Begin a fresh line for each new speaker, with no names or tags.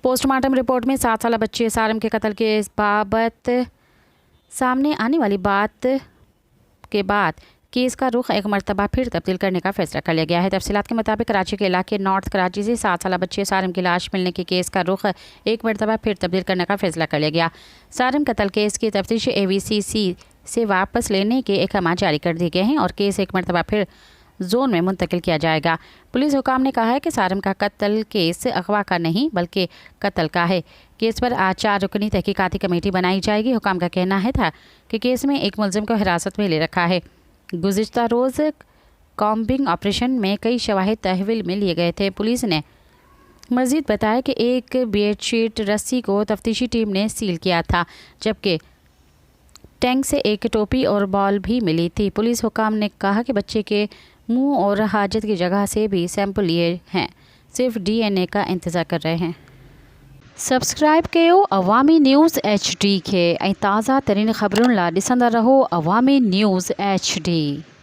Post mortem report में 7 साल बच्चे सारम के कत्ल के बाबत सामने आने वाली बात के बाद केस का रुख एक मरतबा फिर तब्दील करने का फैसला कर लिया गया है। तफसीलात के मुताबिक कराची के इलाके नॉर्थ कराची से 7 साल बच्चे सारम की लाश मिलने के केस का रुख एक मरतबा फिर तब्दील करने का फैसला कर लिया गया। सारम कत्ल केस की तफ्तीश AVCC से वापस लेने के अहकाम जारी कर दिए गए हैं और केस एक मरतबा फिर जोन में मुंतकिल किया जाएगा। पुलिस हुकाम ने कहा है कि सारम का कत्ल केस अगवा का नहीं बल्कि कत्ल का है। केस पर आज 4 रुकनी तहकीकाती कमेटी बनाई जाएगी। हुकाम का कहना है था कि केस में एक मुलजिम को हिरासत में ले रखा है। गुज़िश्ता रोज़ कॉम्बिंग ऑपरेशन में कई शवाहिद तहवील में लिए गए थे। पुलिस ने मज़ीद बताया कि एक बेडशीट रस्सी को तफ्तीशी टीम ने सील किया था, जबकि टैंक से एक टोपी और बॉल भी मिली थी। पुलिस हुकाम ने कहा कि बच्चे के मुंह और हाजत की जगह से भी सैंपल लिए हैं, सिर्फ DNA का इंतज़ार कर रहे हैं। सब्सक्राइब कयो अवामी न्यूज़ HD के ताज़ा तरीन ख़बरुन ला ॾिसंदा रहो अवामी न्यूज़ HD।